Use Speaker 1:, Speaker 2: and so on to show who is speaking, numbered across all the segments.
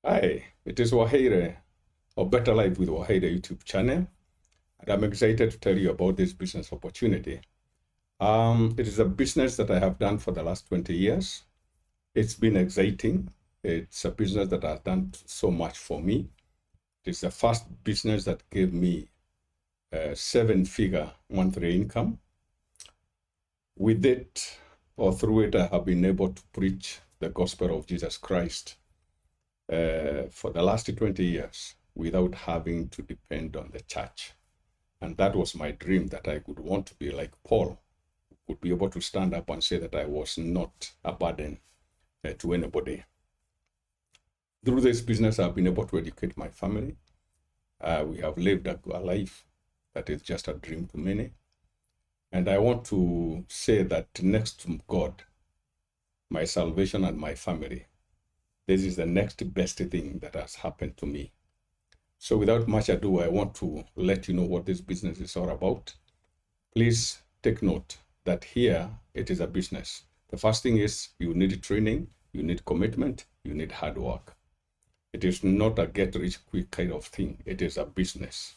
Speaker 1: Hi, it is Wahire, or Better Life with Wahire YouTube channel, and I'm excited to tell you about this business opportunity. It is a business that I have done for the last 20 years. It's been exciting. It's a business that has done so much for me. It is the first business that gave me a seven-figure monthly income. With it, or through it, I have been able to preach the gospel of Jesus Christ for the last 20 years without having to depend on the church. And that was my dream, that I could want to be like Paul, would be able to stand up and say that I was not a burden to anybody. Through this business, I've been able to educate my family. We have lived a life that is just a dream to many. And I want to say that next to God, my salvation and my family, this is the next best thing that has happened to me. So without much ado, I want to let you know what this business is all about. Please take note that here it is a business. The first thing is you need training, you need commitment, you need hard work. It is not a get rich quick kind of thing. It is a business.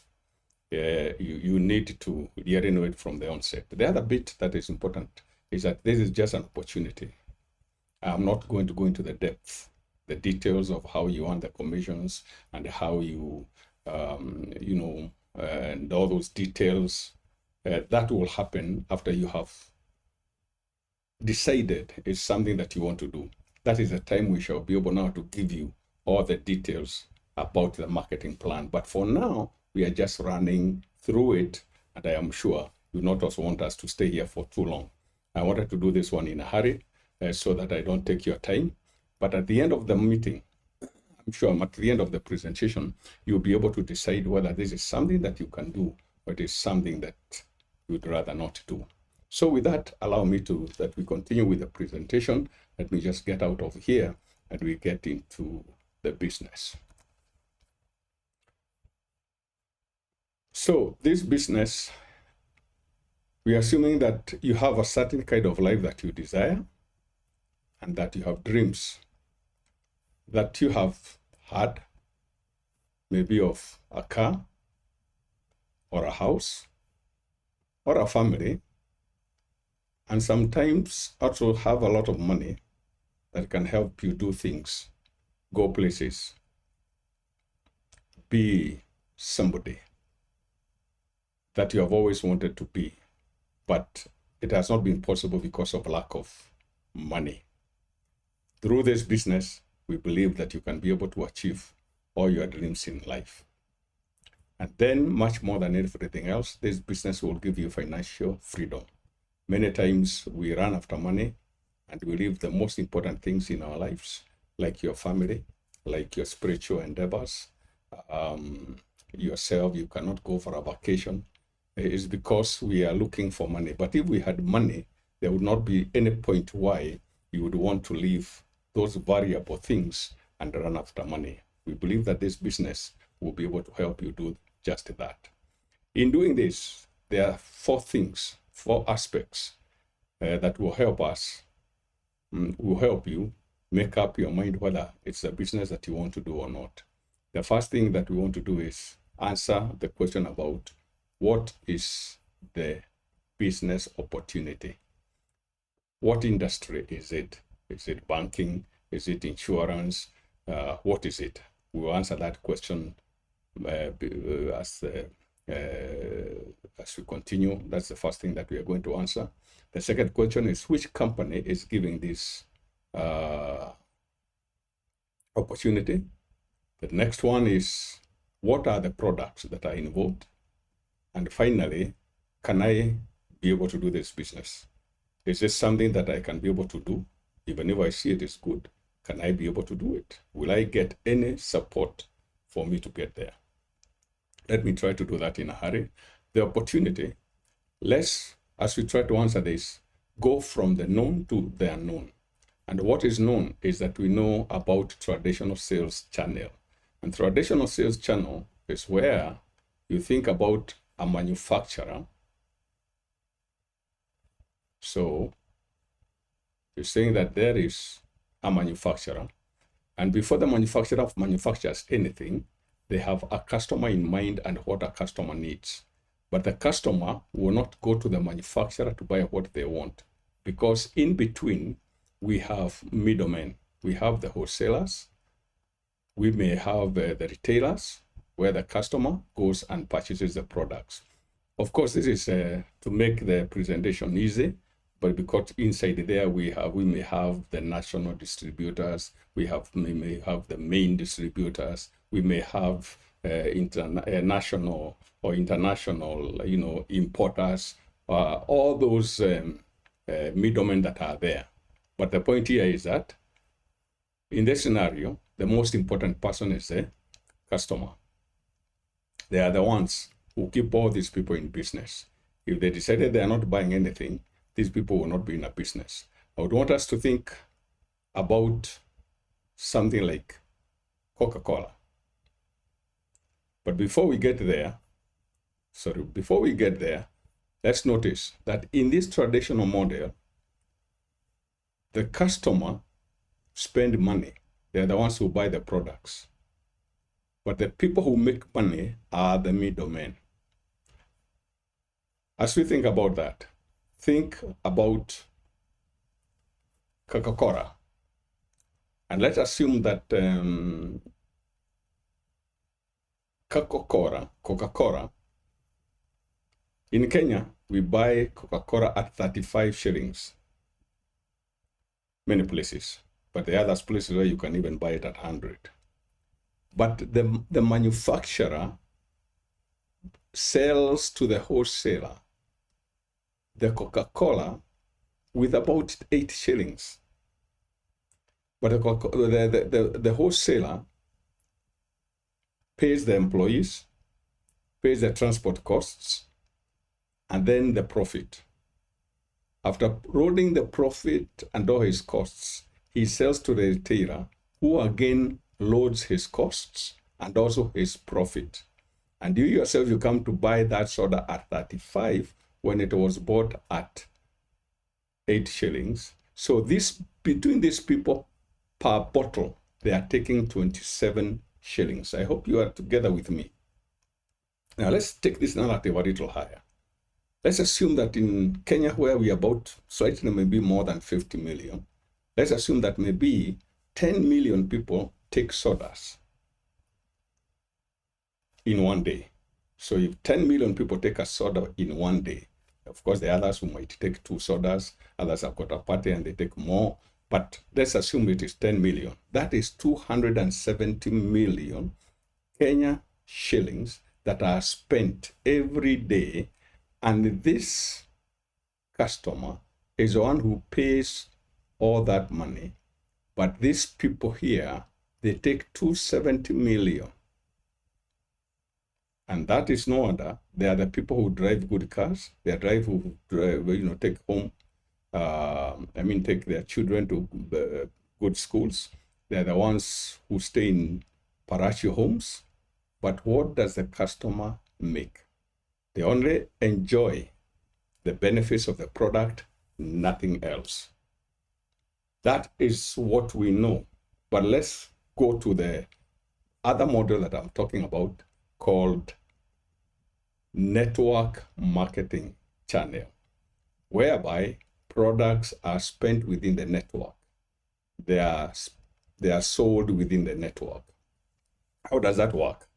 Speaker 1: You need to really know it from the onset. The other bit that is important is that this is just an opportunity. I'm not going to go into the depth, the details of how you earn the commissions and how you, and all those details. That will happen after you have decided it's something that you want to do. That is the time we shall be able now to give you all the details about the marketing plan. But for now, we are just running through it, and I am sure you not also want us to stay here for too long. I wanted to do this one in a hurry so that I don't take your time. But at the end of the meeting, I'm sure at the end of the presentation, you'll be able to decide whether this is something that you can do or it is something that you'd rather not do. So with that, allow me that we continue with the presentation. Let me just get out of here and we get into the business. So this business, we are assuming that you have a certain kind of life that you desire and that you have dreams that you have had, maybe of a car or a house or a family, and sometimes also have a lot of money that can help you do things, go places, be somebody that you have always wanted to be, but it has not been possible because of lack of money. Through this business, we believe that you can be able to achieve all your dreams in life. And then, much more than everything else, this business will give you financial freedom. Many times we run after money and we leave the most important things in our lives, like your family, like your spiritual endeavors, yourself. You cannot go for a vacation. It's because we are looking for money. But if we had money, there would not be any point why you would want to leave those variable things and run after money. We believe that this business will be able to help you do just that. In doing this, there are four aspects that will help us, will help you make up your mind whether it's a business that you want to do or not. The first thing that we want to do is answer the question about what is the business opportunity? What industry is it? Is it banking? Is it insurance? What is it? We'll answer that question as we continue. That's the first thing that we are going to answer. The second question is which company is giving this opportunity? The next one is what are the products that are involved? And finally, can I be able to do this business? Is this something that I can be able to do? Even if I see it is good, can I be able to do it? Will I get any support for me to get there? Let me try to do that in a hurry. The opportunity, let's, as we try to answer this, go from the known to the unknown. And what is known is that we know about traditional sales channel. And traditional sales channel is where you think about a manufacturer. So you're saying that there is a manufacturer And before the manufacturer manufactures anything, they have a customer in mind and what a customer needs. But the customer will not go to the manufacturer to buy what they want, because in between, we have middlemen. We have the wholesalers. We may have the retailers, where the customer goes and purchases the products. Of course, this is to make the presentation easy, but because inside there we may have the national distributors, we may have the main distributors, we may have national or international, importers, all those middlemen that are there. But the point here is that in this scenario, the most important person is the customer. They are the ones who keep all these people in business. If they decided they are not buying anything, these people will not be in a business. I would want us to think about something like Coca-Cola. But before we get there, let's notice that in this traditional model, the customer spend money. They're the ones who buy the products. But the people who make money are the middlemen. As we think about that, think about Coca-Cola. And let's assume that Coca-Cola, in Kenya, we buy Coca-Cola at 35 shillings. Many places. But the other places where you can even buy it at 100. But the manufacturer sells to the wholesaler the Coca-Cola with about 8 shillings. But the wholesaler pays the employees, pays the transport costs, and then the profit. After rolling the profit and all his costs, he sells to the retailer, who again loads his costs and also his profit. And you yourself, you come to buy that soda at 35 when it was bought at 8 shillings. So between these people per bottle, they are taking 27 shillings. I hope you are together with me. Now let's take this narrative a little higher. Let's assume that in Kenya, where we are about slightly maybe more than 50 million, let's assume that maybe 10 million people take sodas in one day. So if 10 million people take a soda in one day, of course, the others who might take 2 sodas, others have got a party and they take more, but let's assume it is 10 million. That is 270 million Kenya shillings that are spent every day, and this customer is the one who pays all that money. But these people here, they take 270 million. And that is no other. They are the people who drive good cars. They are who drive, take home, take their children to good schools. They are the ones who stay in parochial homes. But what does the customer make? They only enjoy the benefits of the product, nothing else. That is what we know. But let's go to the other model that I'm talking about, called network marketing channel, whereby products are spent within the network. They are sold within the network. How does that work?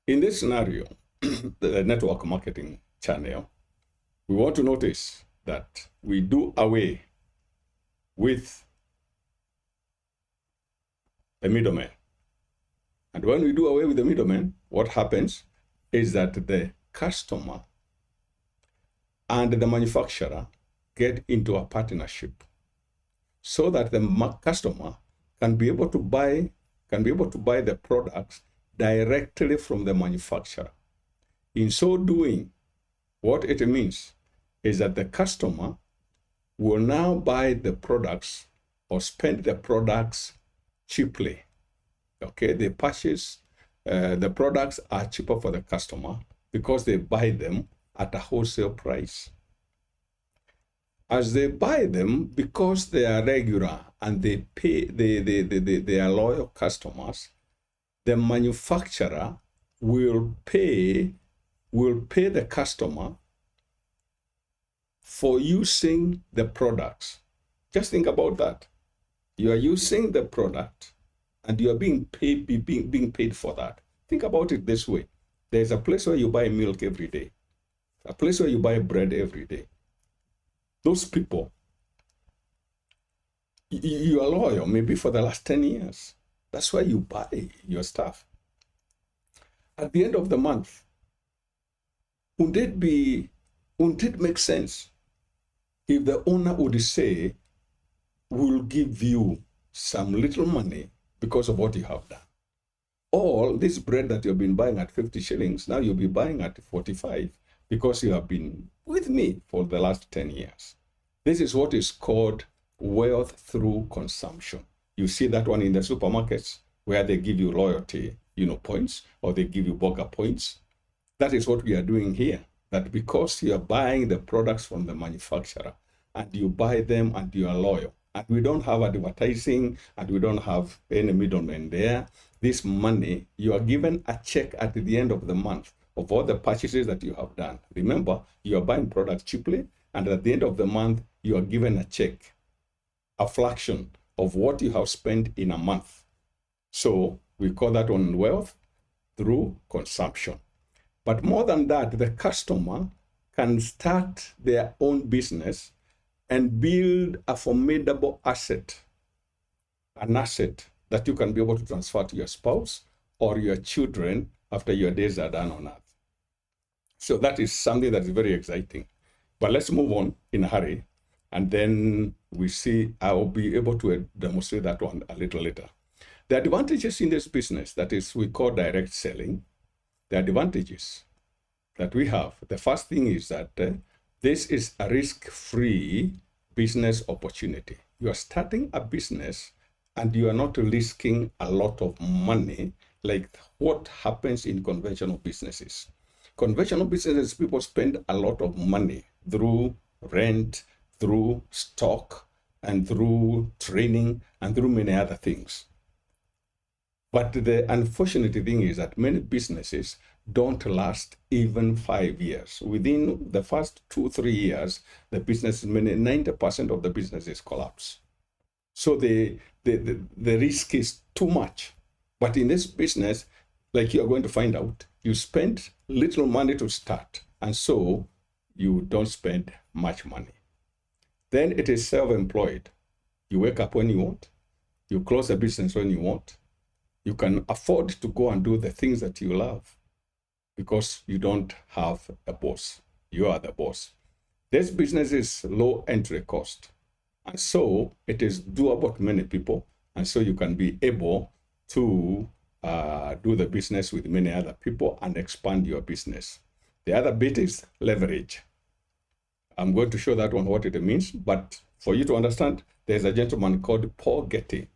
Speaker 1: In this scenario, the network marketing channel, we want to notice that we do away with the middleman. And when we do away with the middleman, what happens is that the customer and the manufacturer get into a partnership, so that the customer can be able to buy the products directly from the manufacturer. In so doing, what it means is that the customer will now buy the products or spend the products cheaply. Okay, they purchase, the products are cheaper for the customer because they buy them at a wholesale price. As they buy them, because they are regular and they pay, they are loyal customers, the manufacturer will pay the customer for using the products. Just think about that. You are using the product and you are being paid for that. Think about it this way. There's a place where you buy milk every day, a place where you buy bread every day. Those people, you are loyal maybe for the last 10 years. That's why you buy your stuff. At the end of the month, wouldn't it make sense if the owner would say, we'll give you some little money because of what you have done? All this bread that you've been buying at 50 shillings, now you'll be buying at 45 because you have been with me for the last 10 years. This is what is called wealth through consumption. You see that one in the supermarkets where they give you loyalty, points, or they give you burger points. That is what we are doing here. That because you are buying the products from the manufacturer and you buy them and you are loyal, and we don't have advertising and we don't have any middlemen there, this money, you are given a check at the end of the month of all the purchases that you have done. Remember, you are buying products cheaply, and at the end of the month, you are given a check, a fraction of what you have spent in a month. So we call that one wealth through consumption. But more than that, the customer can start their own business and build a formidable asset, an asset that you can be able to transfer to your spouse or your children after your days are done on earth. So that is something that is very exciting. But let's move on in a hurry, and then we see, I will be able to demonstrate that one a little later. The advantages in this business, that is, we call direct selling, the advantages that we have. The first thing is that this is a risk-free business opportunity. You are starting a business and you are not risking a lot of money like what happens in conventional businesses. Conventional businesses, people spend a lot of money through rent, through stock, and through training, and through many other things. But the unfortunate thing is that many businesses don't last even 5 years. Within the first 2-3 years, the business, 90% of the businesses collapse. So the risk is too much. But in this business, like you are going to find out, you spend little money to start, and so you don't spend much money. Then it is self-employed. You wake up when you want. You close the business when you want. You can afford to go and do the things that you love because you don't have a boss. You are the boss. This business is low entry cost. And so it is doable to many people. And so you can be able to do the business with many other people and expand your business. The other bit is leverage. I'm going to show that one what it means. But for you to understand, there's a gentleman called Paul Getty,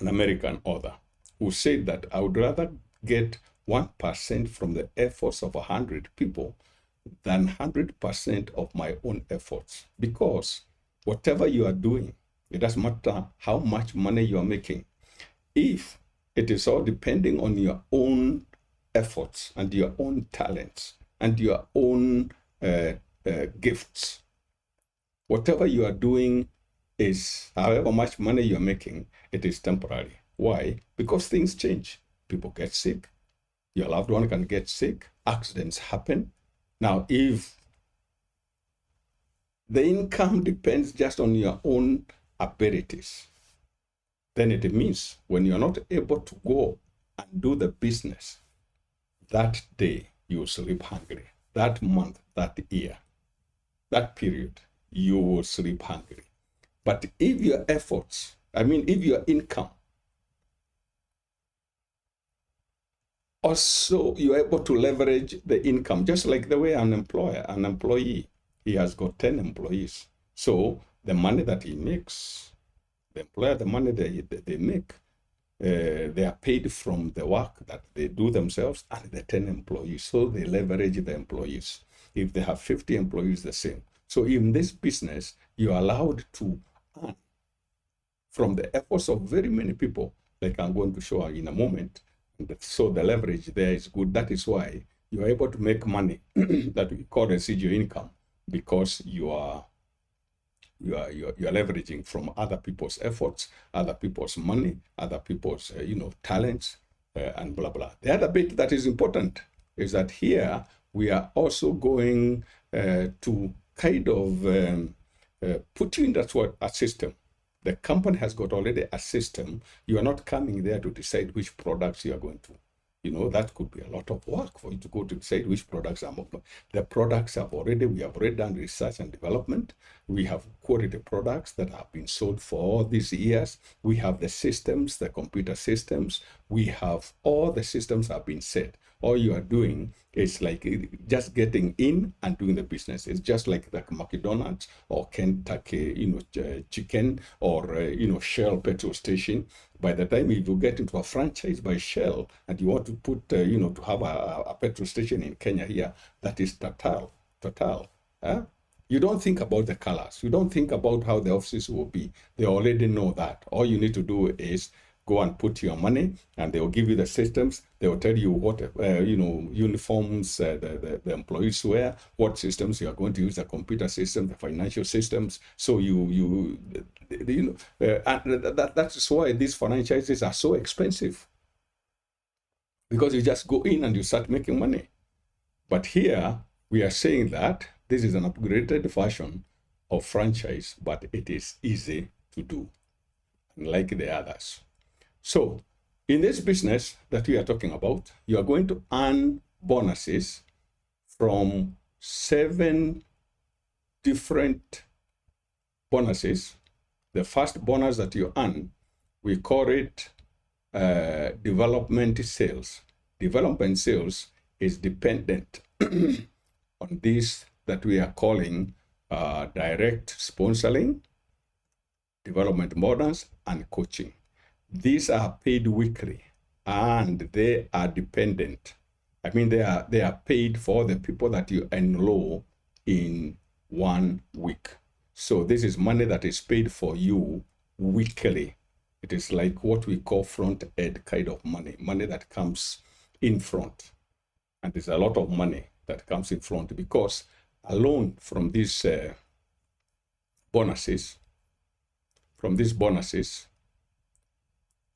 Speaker 1: an American author, who said that I would rather get 1% from the efforts of 100 people than 100% of my own efforts. Because whatever you are doing, it doesn't matter how much money you are making. If it is all depending on your own efforts and your own talents and your own gifts, whatever you are doing is, however much money you're making, it is temporary. Why? Because things change. People get sick. Your loved one can get sick. Accidents happen. Now, if the income depends just on your own abilities, then it means when you're not able to go and do the business, that day you will sleep hungry. That month, that year, that period, you will sleep hungry. But if your efforts, if your income, also you're able to leverage the income, just like the way an employee, he has got 10 employees. So the money that he makes, the employer, the money they make, they are paid from the work that they do themselves and the 10 employees. So they leverage the employees. If they have 50 employees, the same. So in this business, you're allowed to earn from the efforts of very many people, like I'm going to show you in a moment. So the leverage there is good. That is why you are able to make money that we call residual income, because you're leveraging from other people's efforts, other people's money, other people's talents, and blah blah. The other bit that is important is that here we are also going to kind of put you in that what a system. The company has got already a system. You are not coming there to decide which products you are going to. That could be a lot of work for you to go to decide which products are more. The products we have already done research and development. We have quality products that have been sold for all these years. We have the systems, the computer systems. We have all the systems have been set. All you are doing is like just getting in and doing the business. It's just like McDonald's or Kentucky, chicken, or Shell petrol station. By the time you get into a franchise by Shell and you want to put, to have a petrol station in Kenya here, that is Total. Huh? You don't think about the colors. You don't think about how the offices will be. They already know that. All you need to do is go and put your money, and they will give you the systems. They will tell you what uniforms the employees wear, what systems you are going to use, the computer system, the financial systems. So and that's why these franchises are so expensive, because you just go in and you start making money. But here we are saying that this is an upgraded version of franchise, but it is easy to do, unlike the others. So in this business that we are talking about, you are going to earn bonuses from 7 different bonuses. The first bonus that you earn, we call it development sales. Development sales is dependent on this that we are calling direct sponsoring, development bonus, and coaching. These are paid weekly, and they are dependent. I mean, they are paid for the people that you enroll in 1 week. So this is money that is paid for you weekly. It is like what we call front end kind of money that comes in front. And there's a lot of money that comes in front, because alone from these bonuses,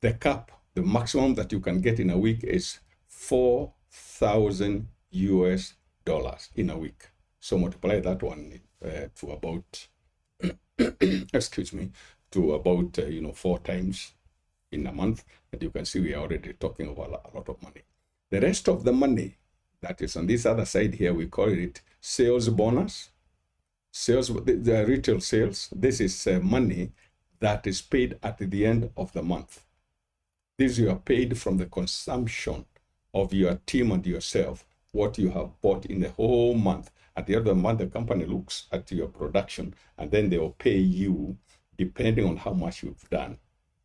Speaker 1: the cap, the maximum that you can get in a week is $4,000 in a week. So multiply that one to about, excuse me, to about 4 times in a month, and you can see we are already talking about a lot of money. The rest of the money that is on this other side here, we call it sales bonus. The retail sales. This is money that is paid at the end of the month. This you are paid from the consumption of your team and yourself, what you have bought in the whole month. At the end of the month, the company looks at your production, and then they will pay you depending on how much you've done.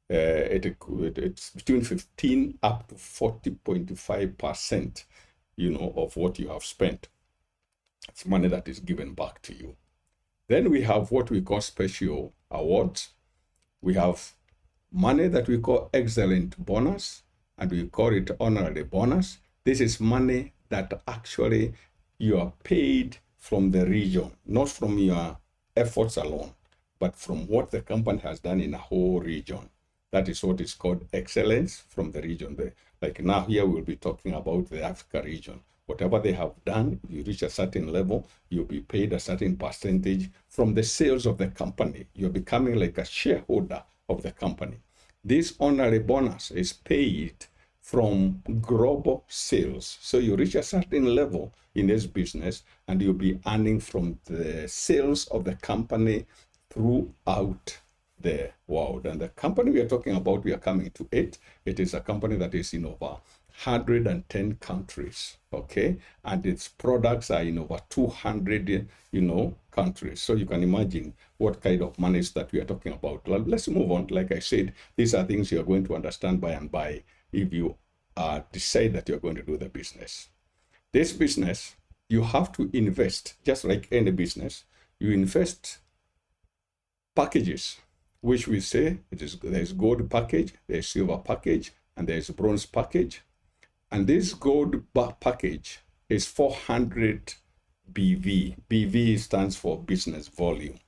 Speaker 1: It's between 15 up to 40.5%, of what you have spent. It's money that is given back to you. Then we have what we call special awards. We have money that we call excellent bonus, and we call it honorary bonus. This is money that actually you are paid from the region, not from your efforts alone, but from what the company has done in a whole region. That is what is called excellence from the region. Like now here we'll be talking about the Africa region. Whatever they have done, if you reach a certain level, you'll be paid a certain percentage from the sales of the company. You're becoming like a shareholder of the company. This honorary bonus is paid from global sales. So you reach a certain level in this business, and you'll be earning from the sales of the company throughout the world. And the company we are talking about, we are coming to it. It is a company that is in over 110 countries, okay? And its products are in over 200, countries. So you can imagine what kind of monies that we are talking about. Let's move on. Like I said, these are things you are going to understand by and by if you decide that you're going to do the business. This business, you have to invest, just like any business. You invest packages, which we say there's gold package, there's silver package, and there's bronze package. And this gold package is 400 BV. BV stands for business volume,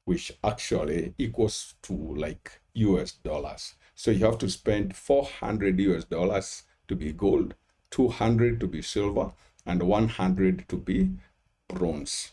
Speaker 1: which actually equals to like US dollars. So you have to spend 400 US dollars to be gold, 200 to be silver, and 100 to be bronze.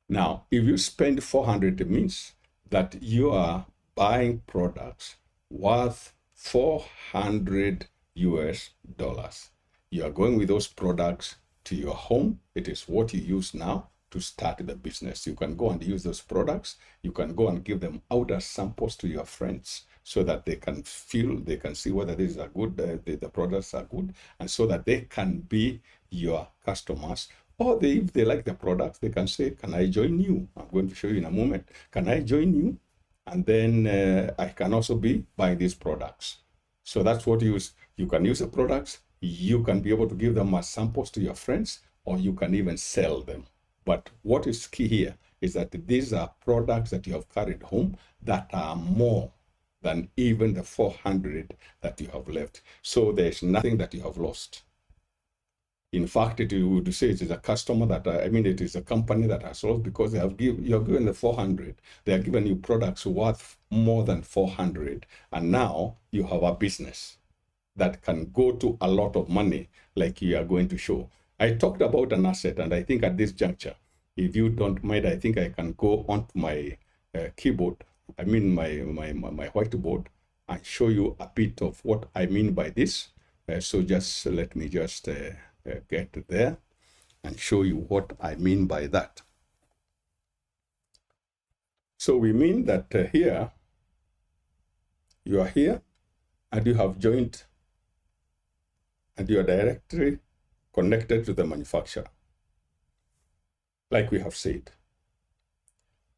Speaker 1: Now, if you spend 400, it means that you are buying products worth 400 US dollars. You are going with those products to your home. It is what you use now to start the business. You can go and use those products. You can go and give them out as samples to your friends so that they can see whether these are good, the products are good, and so that they can be your customers. Or if they like the products, they can say, can I join you? I'm going to show you in a moment. Can I join you? And then I can also be buying these products. So that's what you can use the products. You can be able to give them as samples to your friends, or you can even sell them. But what is key here is that these are products that you have carried home that are more than even the 400 that you have left. So there's nothing that you have lost. In fact, it would say it is a customer that, it is a company that has lost because you're given the 400. They are giving you products worth more than 400. And now you have a business that can go to a lot of money like you are going to show. I talked about an asset, and I think at this juncture, if you don't mind, I think I can go onto my keyboard, my whiteboard, and show you a bit of what I mean by this. So just let me just get there and show you what I mean by that. So we mean that here, you are here, and you have joined, and you are directly connected to the manufacturer, like we have said.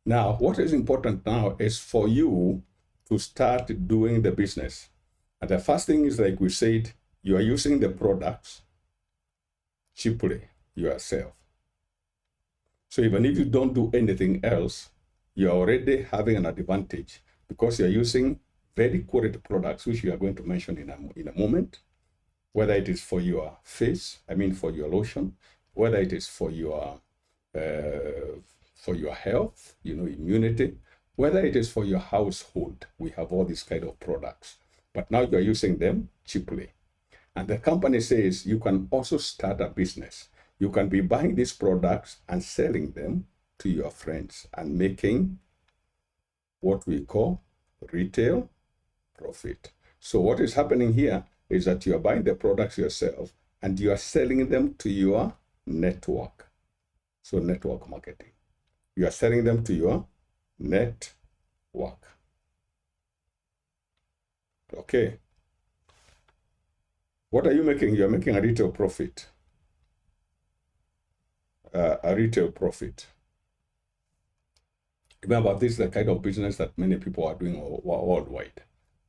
Speaker 1: Now, what is important now is for you to start doing the business. And the first thing is, like we said, you are using the products cheaply yourself. So even if you don't do anything else, you're already having an advantage because you're using very quality products, which we are going to mention in a moment. Whether it is for your face, for your lotion, whether it is for your health, immunity, whether it is for your household, we have all these kind of products. But now you're using them cheaply. And the company says you can also start a business. You can be buying these products and selling them to your friends and making what we call retail profit. So what is happening here is that you are buying the products yourself and you are selling them to your network. So network marketing. You are selling them to your network. Okay. What are you making? You're making a retail profit. A retail profit. Remember, this is the kind of business that many people are doing worldwide.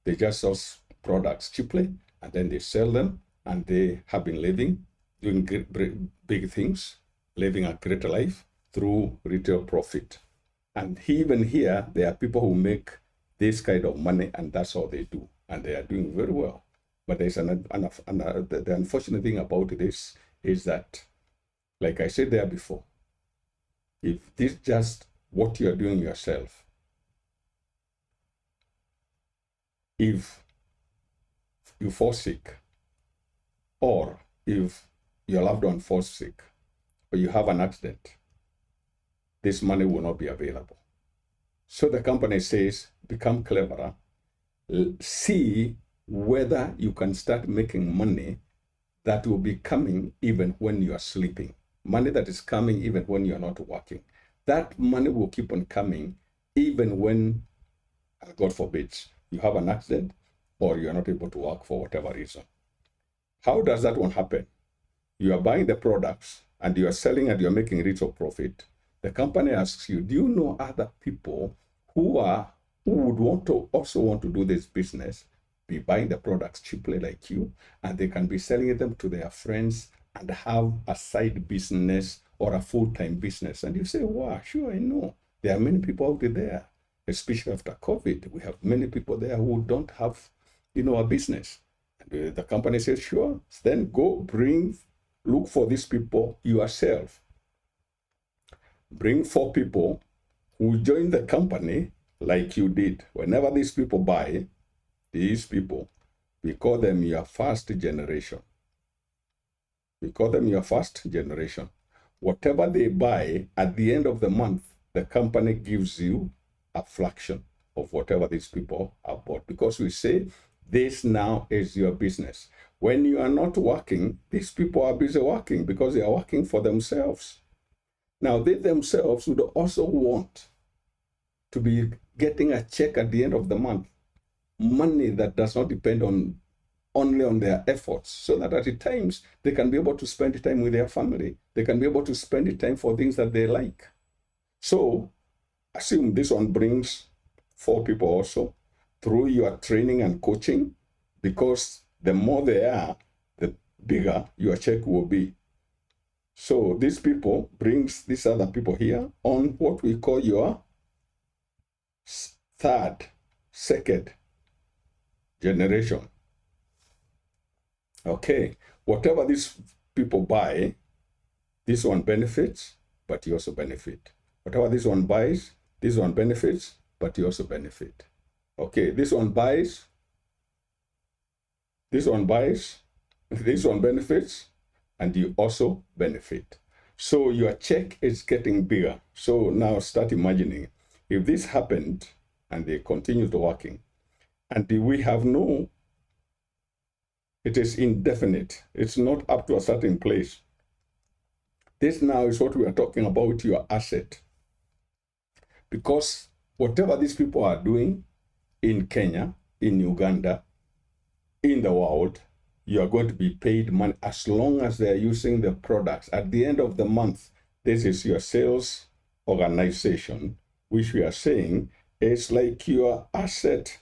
Speaker 1: They just source products cheaply, and then they sell them, and they have been doing big things, living a great life through retail profit. And even here, there are people who make this kind of money, and that's all they do, and they are doing very well. But there's the unfortunate thing about this is that, like I said there before, if this is just what you're doing yourself, if you fall sick, or if your loved one falls sick, or you have an accident, this money will not be available. So the company says, become cleverer, see whether you can start making money that will be coming even when you are sleeping. Money that is coming even when you are not working. That money will keep on coming even when, God forbid, you have an accident or you are not able to work for whatever reason. How does that one happen? You are buying the products and you are selling and you are making retail profit. The company asks you, do you know other people who would also want to do this business, be buying the products cheaply like you, and they can be selling them to their friends and have a side business or a full-time business? And you say, wow, sure, I know. There are many people out there, especially after COVID. We have many people there who don't have, a business. And the company says, sure, then go look for these people yourself. Bring 4 people who join the company like you did. Whenever these people buy, these people, we call them your first generation. We call them your first generation. Whatever they buy, at the end of the month, the company gives you a fraction of whatever these people have bought, because we say this now is your business. When you are not working, these people are busy working because they are working for themselves. Now, they themselves would also want to be getting a check at the end of the month, money that does not depend only on their efforts, so that at times they can be able to spend time with their family. They can be able to spend time for things that they like. So assume this one brings 4 people also through your training and coaching, because the more they are, the bigger your check will be. So these people brings these other people here on what we call your second generation. Okay, whatever these people buy, this one benefits, but you also benefit. Whatever this one buys, this one benefits, but you also benefit. Okay, this one buys, this one benefits, and you also benefit. So your check is getting bigger. So now start imagining, if this happened and they continue to working, and we have it is indefinite. It's not up to a certain place. This now is what we are talking about, your asset. Because whatever these people are doing in Kenya, in Uganda, in the world, you are going to be paid money as long as they are using the products. At the end of the month, this is your sales organization, which we are saying is like your asset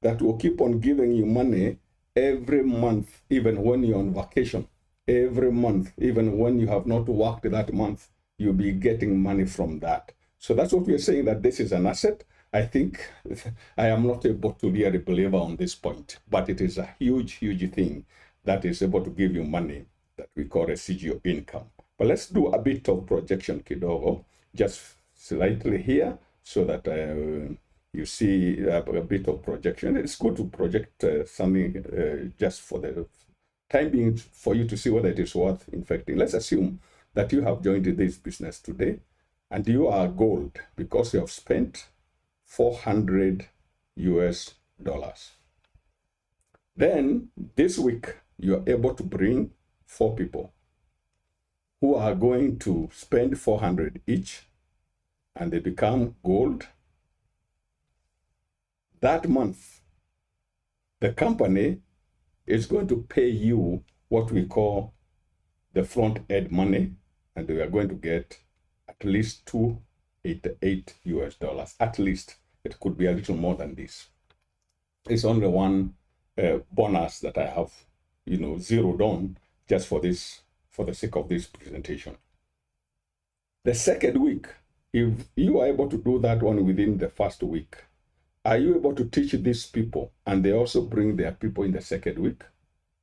Speaker 1: that will keep on giving you money every month, even when you're on vacation. Every month, even when you have not worked that month, you'll be getting money from that. So that's what we're saying, that this is an asset. I think I am not able to really believe on this point, but it is a huge, huge thing that is able to give you money that we call residual income. But let's do a bit of projection, kidogo, just slightly here, so that you see a bit of projection. It's good to project something just for the time being, for you to see whether it is worth infecting. Let's assume that you have joined this business today and you are gold because you have spent $400 US. Then this week, you're able to bring 4 people who are going to spend 400 each, and they become gold. That month, the company is going to pay you what we call the front end money, and we are going to get at least $288 US. At least. It could be a little more than this. It's only one bonus that I have, zeroed on just for this, for the sake of this presentation. The second week, if you are able to do that one within the first week, are you able to teach these people and they also bring their people in the second week?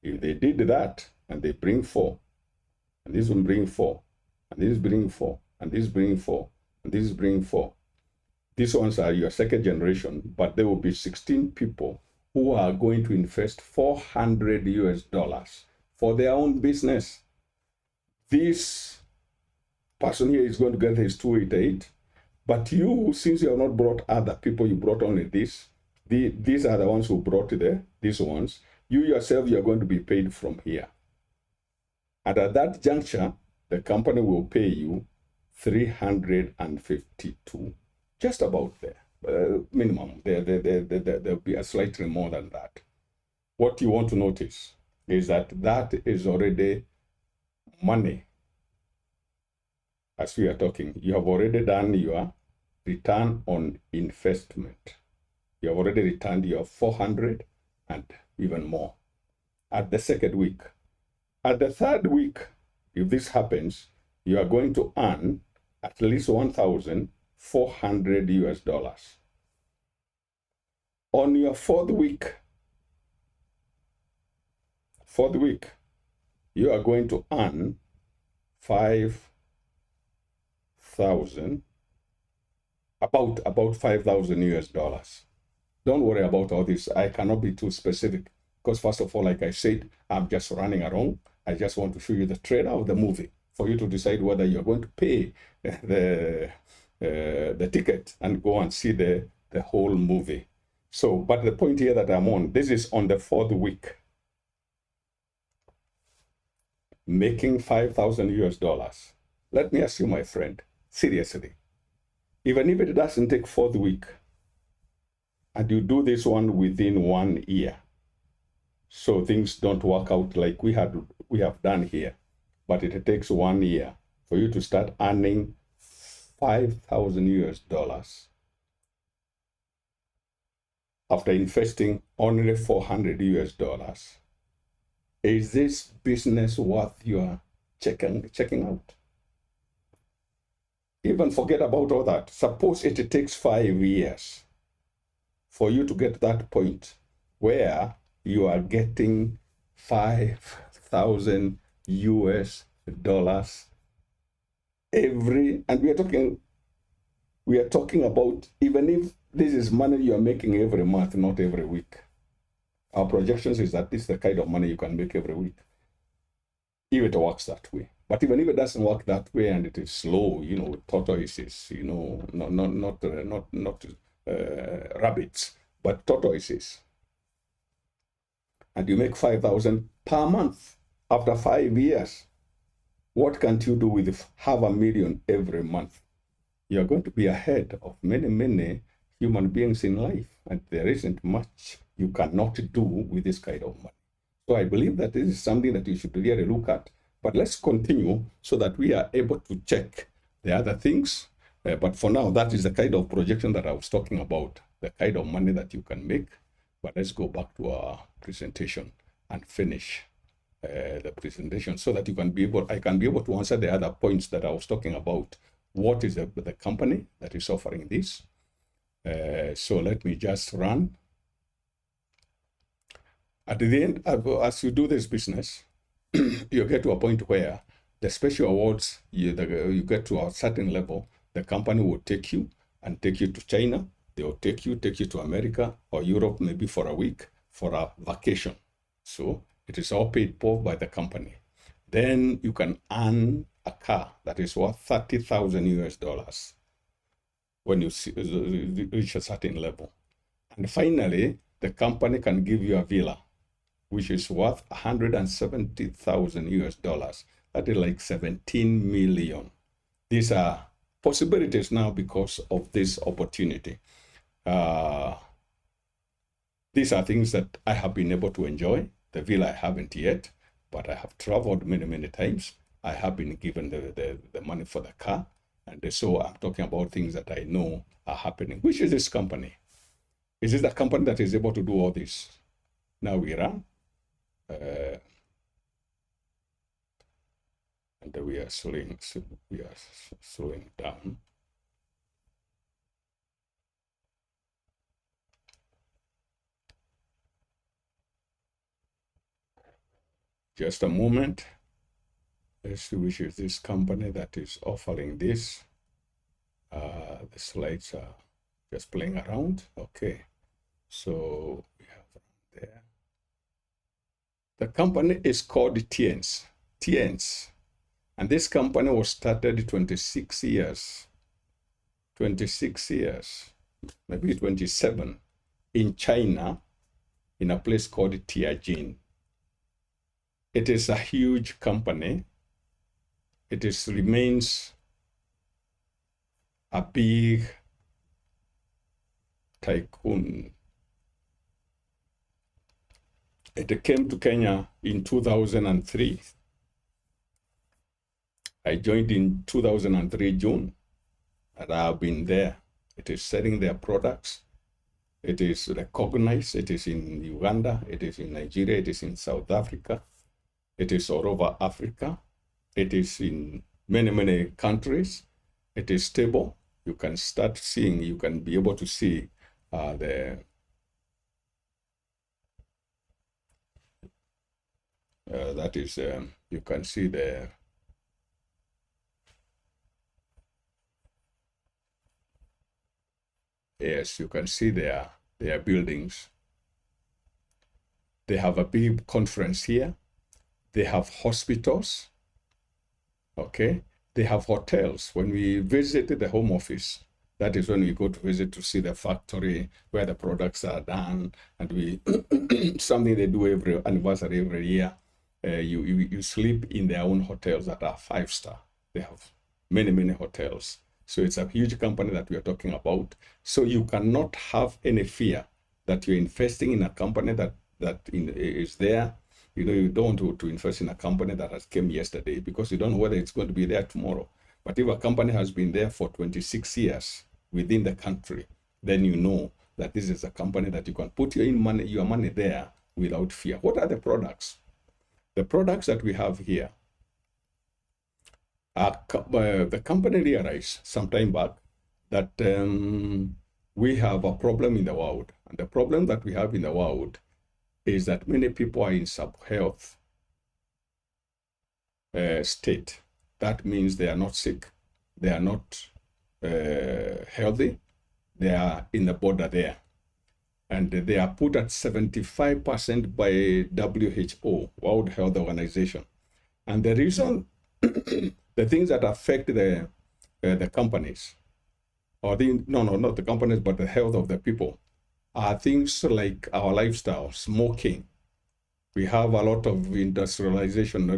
Speaker 1: If they did that and they bring 4, and this one bring 4, and this bring 4, and this bring 4, and this bring 4, these ones are your second generation, but there will be 16 people who are going to invest $400 US for their own business. This person here is going to get his 288, but you, since you have not brought other people, you brought only this. These are the ones who brought these ones. You yourself, you are going to be paid from here. And at that juncture, the company will pay you $352. Just about there, minimum. There'll be a slightly more than that. What you want to notice is that is already money. As we are talking, you have already done your return on investment. You have already returned your 400 and even more at the second week. At the third week, if this happens, you are going to earn at least 1,400 US dollars. On your fourth week, you are going to earn 5,000, about 5,000 US dollars. Don't worry about all this. I cannot be too specific because first of all, like I said, I'm just running around. I just want to show you the trailer of the movie for you to decide whether you're going to pay the ticket and go and see the whole movie. So, but the point here that I'm on, this is on the fourth week, making 5,000 US dollars. Let me ask you, my friend, seriously, even if it doesn't take fourth week, and you do this one within 1 year, so things don't work out like we have done here, but it takes 1 year for you to start earning 5,000 US dollars after investing only 400 US dollars. Is this business worth your checking out? Even forget about all that. Suppose it takes 5 years for you to get that point where you are getting 5,000 US dollars every, and we are talking about, even if this is money you are making every month, not every week. Our projections is that this is the kind of money you can make every week, if it works that way. But even if it doesn't work that way and it is slow, with tortoises, not rabbits, but tortoises, and you make 5,000 per month after 5 years, what can't you do with $500,000 every month? You're going to be ahead of many human beings in life, and there isn't much you cannot do with this kind of money. So I believe that this is something that you should really look at. But let's continue so that we are able to check the other things. But for now, that is the kind of projection that I was talking about, the kind of money that you can make. But let's go back to our presentation and finish the presentation so that I can be able to answer the other points that I was talking about. What is the company that is offering this? So let me just run. At the end, as you do this business, you get to a point where the special awards, you get to a certain level, the company will take you to China. They will take you to America or Europe, maybe for a week, for a vacation. So it is all paid for by the company. Then you can earn a car that is worth 30,000 US dollars when you reach a certain level. And finally, the company can give you a villa, which is worth 170,000 US dollars. That is like 17 million. These are possibilities now because of this opportunity. These are things that I have been able to enjoy. The villa I haven't yet, but I have traveled many times. I have been given the money for the car. And so I'm talking about things that I know are happening. Which is this company? Is it a company that is able to do all this? Now we run. And we are slowing down. Just a moment. Let's see which is this company that is offering this. The slides are just playing around. Okay, so we have there. The company is called Tiens. And this company was started 26 years, maybe 27, in China, in a place called Tianjin. It is a huge company. It remains a big tycoon. It came to Kenya in 2003. I joined in 2003 June, and I have been there. It is selling their products. It is recognized. It is in Uganda. It is in Nigeria. It is in South Africa. It is all over Africa. It is in many countries. It is stable. You can start seeing, you can be able to see that is, you can see yes, you can see their buildings. They have a big conference here. They have hospitals. Okay. They have hotels. When we visited the home office, that is when we go to visit to see the factory where the products are done, and we something they do every anniversary every year. You sleep in their own hotels that are 5-star. They have many hotels. So it's a huge company that we are talking about. So you cannot have any fear that you're investing in a company that is there. You don't want to invest in a company that has came yesterday, because you don't know whether it's going to be there tomorrow. But if a company has been there for 26 years within the country, then you know that this is a company that you can put your money there without fear. What are the products? The products that we have here are, the company realized some time back that we have a problem in the world. And the problem that we have in the world is that many people are in sub-health state. That means they are not sick, they are not healthy, they are in the border there. And they are put at 75% by WHO, World Health Organization. And the reason, the things that affect the companies, or not the companies, but the health of the people, are things like our lifestyle, smoking. We have a lot of industrialization,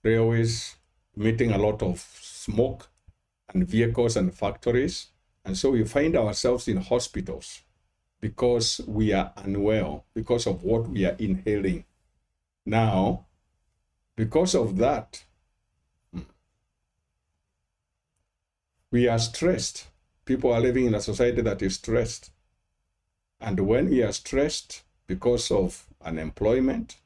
Speaker 1: railways emitting a lot of smoke, and vehicles and factories. And so we find ourselves in hospitals because we are unwell, because of what we are inhaling. Now, because of that, we are stressed. People are living in a society that is stressed. And when we are stressed because of unemployment,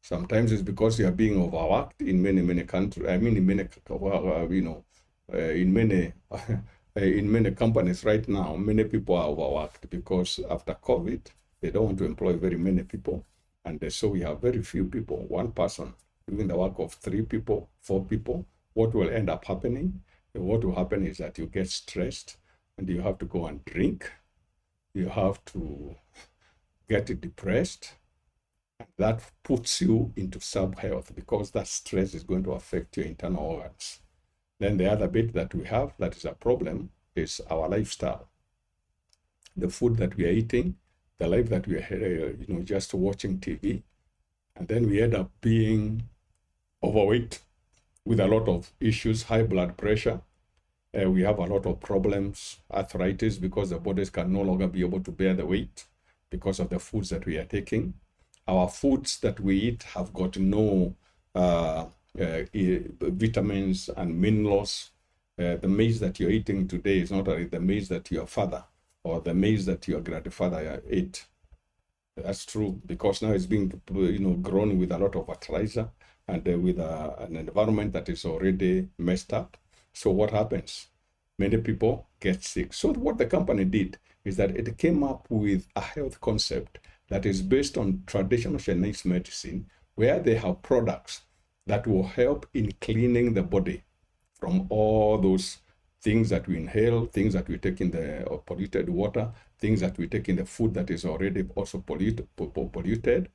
Speaker 1: sometimes it's because we are being overworked in many countries. I mean, in many, in many companies right now, many people are overworked because after COVID, they don't want to employ very many people. And so we have very few people, one person doing the work of 3 people, 4 people. What will end up happening? What will happen is that you get stressed and you have to go and drink. You have to get depressed. And that puts you into sub-health, because that stress is going to affect your internal organs. Then the other bit that we have that is a problem is our lifestyle. The food that we are eating, the life that we are, just watching TV. And then we end up being overweight with a lot of issues, high blood pressure. We have a lot of problems, arthritis, because the bodies can no longer be able to bear the weight because of the foods that we are taking. Our foods that we eat have got no vitamins and minerals. The maize that you're eating today is not the maize that your father or the maize that your grandfather ate. That's true, because now it's being grown with a lot of fertilizer and with an environment that is already messed up. So what happens? Many people get sick. So what the company did is that it came up with a health concept that is based on traditional Chinese medicine, where they have products that will help in cleaning the body from all those things that we inhale, things that we take in the polluted water, things that we take in the food that is already also polluted.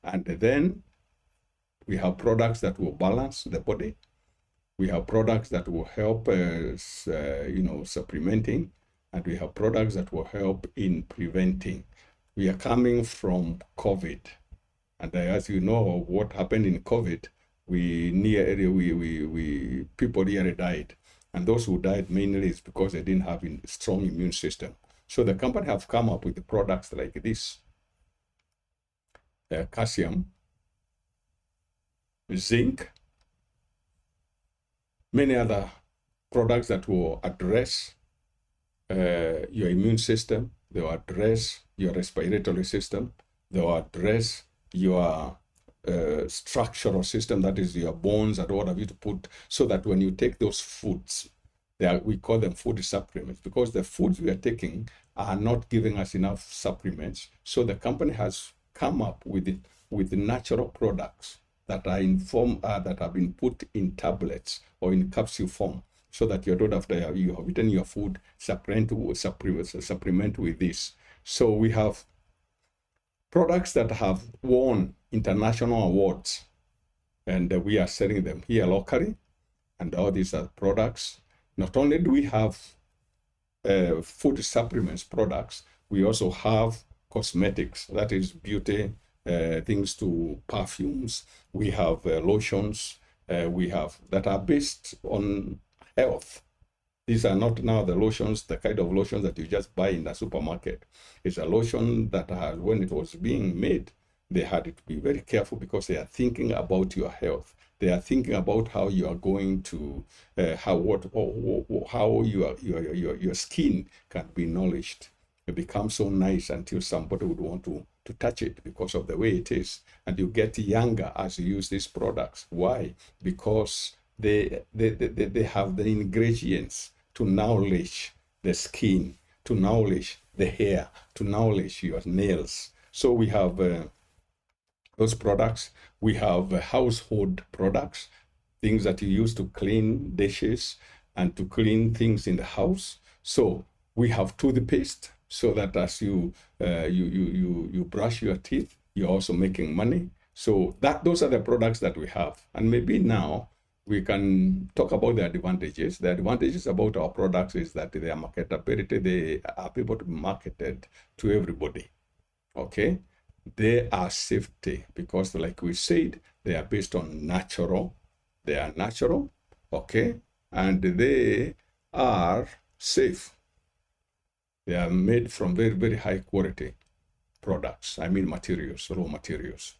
Speaker 1: And then we have products that will balance the body. We have products that will help, supplementing, and we have products that will help in preventing. We are coming from COVID, and as you know, what happened in COVID, people nearly died, and those who died mainly is because they didn't have a strong immune system. So the company have come up with the products like this: calcium, zinc, many other products that will address your immune system. They will address your respiratory system. They will address your structural system, that is your bones and what have you, to put, so that when you take those foods, we call them food supplements, because the foods we are taking are not giving us enough supplements. So the company has come up with natural products that are in form, that have been put in tablets or in capsule form, so that you don't, after you have eaten your food, supplement with this. So we have products that have won international awards, and we are selling them here locally. And all these are products. Not only do we have food supplements products, we also have cosmetics, that is beauty, things to perfumes. We have lotions, we have that are based on health. These are not now the lotions, the kind of lotions that you just buy in the supermarket. It's a lotion that has, when it was being made, they had to be very careful, because they are thinking about your health. They are thinking about how you are going to, how your skin can be nourished. It becomes so nice until somebody would want to touch it because of the way it is. And you get younger as you use these products. Why? Because they have the ingredients to nourish the skin, to nourish the hair, to nourish your nails. So we have those products. We have household products, things that you use to clean dishes and to clean things in the house. So we have toothpaste, so that as you brush your teeth, you're also making money. So those are the products that we have. And maybe now we can talk about the advantages. The advantages about our products is that they are marketability. They are able to be marketed to everybody. Okay? They are safety, because like we said, they are based on natural. They are natural, okay? And they are safe. They are made from very, very high quality products. I mean materials, raw materials.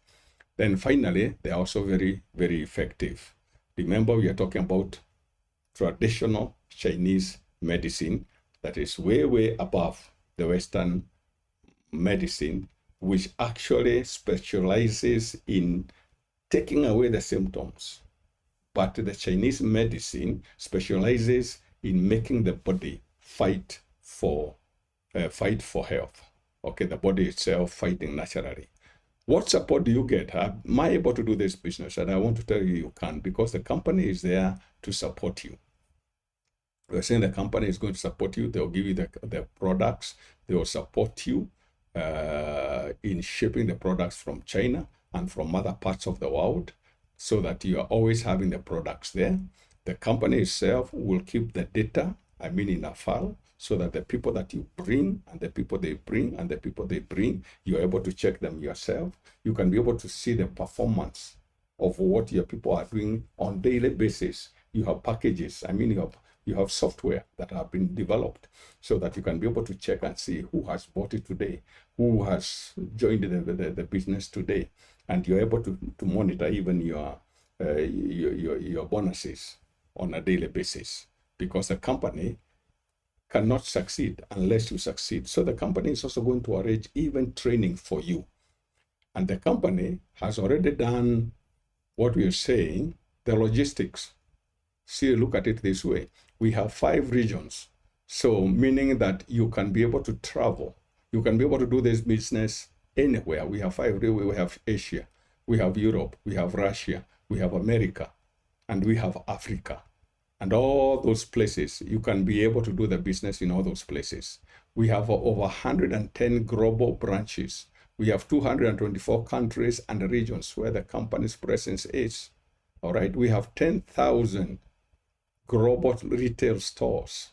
Speaker 1: Then finally, they are also very, very effective. Remember, we are talking about traditional Chinese medicine that is way, way above the Western medicine, which actually specializes in taking away the symptoms. But the Chinese medicine specializes in making the body fight for health. Okay, the body itself fighting naturally. What support do you get? Am I able to do this business? And I want to tell you, you can, because the company is there to support you. We're saying the company is going to support you. They'll give you the products. They will support you in shipping the products from China and from other parts of the world, so that you are always having the products there. The company itself will keep the data, I mean in a file, so that the people that you bring and the people they bring and the people they bring, you're able to check them yourself. You can be able to see the performance of what your people are doing on daily basis. You have packages, I mean you have software that have been developed, so that you can be able to check and see who has bought it today, who has joined the business today, and you're able to monitor even your bonuses on a daily basis, because the company cannot succeed unless you succeed. So the company is also going to arrange even training for you. And the company has already done what we are saying, the logistics. See, look at it this way. We have 5 regions. So meaning that you can be able to travel. You can be able to do this business anywhere. We have 5. We have Asia, we have Europe, we have Russia, we have America, and we have Africa. And all those places, you can be able to do the business in all those places. We have over 110 global branches. We have 224 countries and regions where the company's presence is. All right, we have 10,000 global retail stores.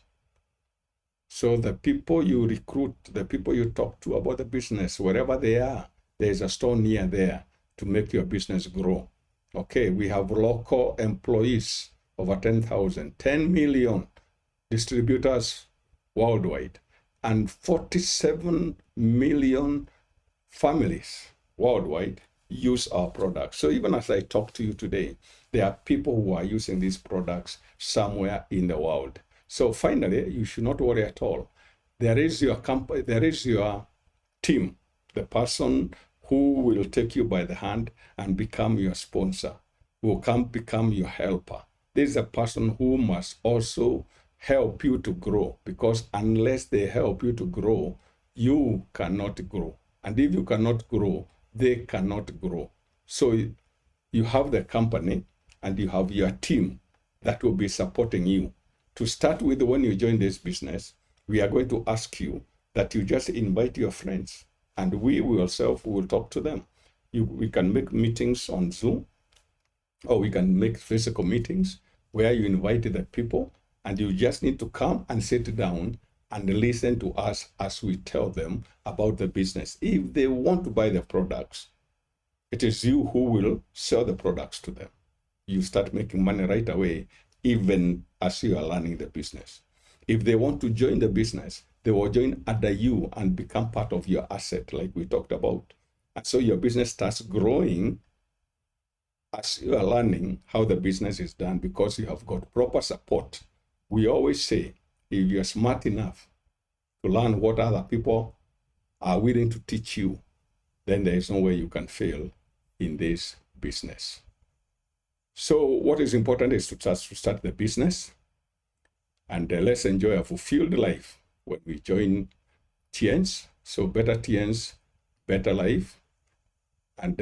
Speaker 1: So the people you recruit, the people you talk to about the business, wherever they are, there's a store near there to make your business grow. Okay, we have local employees, over 10,000, 10 million distributors worldwide, and 47 million families worldwide use our products. So even as I talk to you today, there are people who are using these products somewhere in the world. So finally, you should not worry at all. There is your company, there is your team, the person who will take you by the hand and become your sponsor, who will come become your helper. This is a person who must also help you to grow, because unless they help you to grow, you cannot grow. And if you cannot grow, they cannot grow. So you have the company and you have your team that will be supporting you. To start with, when you join this business, we are going to ask you that you just invite your friends, and we ourselves will talk to them. We can make meetings on Zoom, or we can make physical meetings where you invite the people, and you just need to come and sit down and listen to us as we tell them about the business. If they want to buy the products, it is you who will sell the products to them. You start making money right away, even as you are learning the business. If they want to join the business, they will join under you and become part of your asset, like we talked about. And so your business starts growing as you are learning how the business is done, because you have got proper support. We always say, if you're smart enough to learn what other people are willing to teach you, then there is no way you can fail in this business. So what is important is to start the business, and let's enjoy a fulfilled life when we join Tiens. So better Tiens, better life. And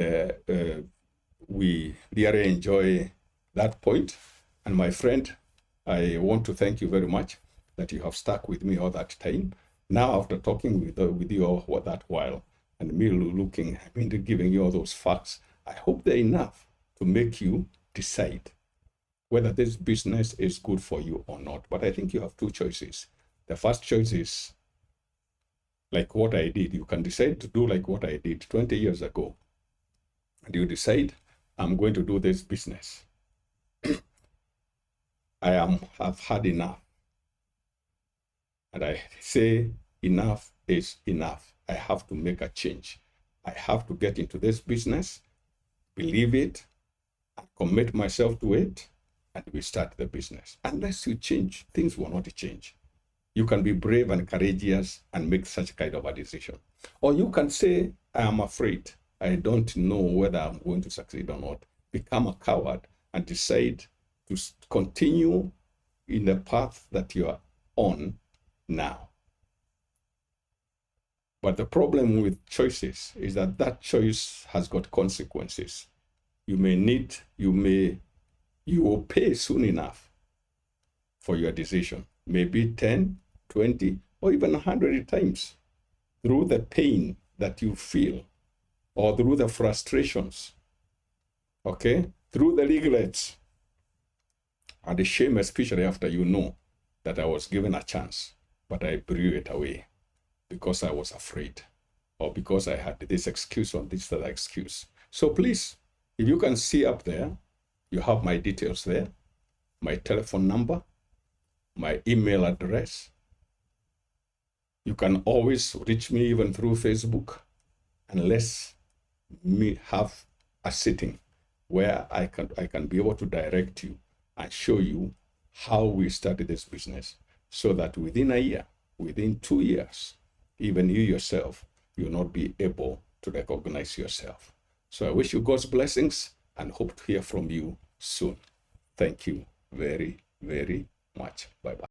Speaker 1: we really enjoy that point. And my friend, I want to thank you very much that you have stuck with me all that time. Now, after talking with you all that while, and me giving you all those facts, I hope they're enough to make you decide whether this business is good for you or not. But I think you have two choices. The first choice is like what I did. You can decide to do like what I did 20 years ago. And you decide, I'm going to do this business. I've had enough. And I say enough is enough. I have to make a change. I have to get into this business, believe it, and commit myself to it, and we start the business. Unless you change, things will not change. You can be brave and courageous and make such kind of a decision. Or you can say, I am afraid. I don't know whether I'm going to succeed or not. Become a coward and decide to continue in the path that you are on now. But the problem with choices is that that choice has got consequences. You will pay soon enough for your decision. Maybe 10, 20, or even 100 times through the pain that you feel, or through the frustrations, okay? Through the regrets and the shame, especially after you know that I was given a chance, but I blew it away because I was afraid, or because I had this excuse or this other excuse. So please, if you can see up there, you have my details there, my telephone number, my email address. You can always reach me even through Facebook, and let's have a sitting where I can be able to direct you and show you how we started this business, so that within a year, within 2 years, even you yourself, you'll not be able to recognize yourself. So I wish you God's blessings and hope to hear from you soon. Thank you very, very much. Bye-bye.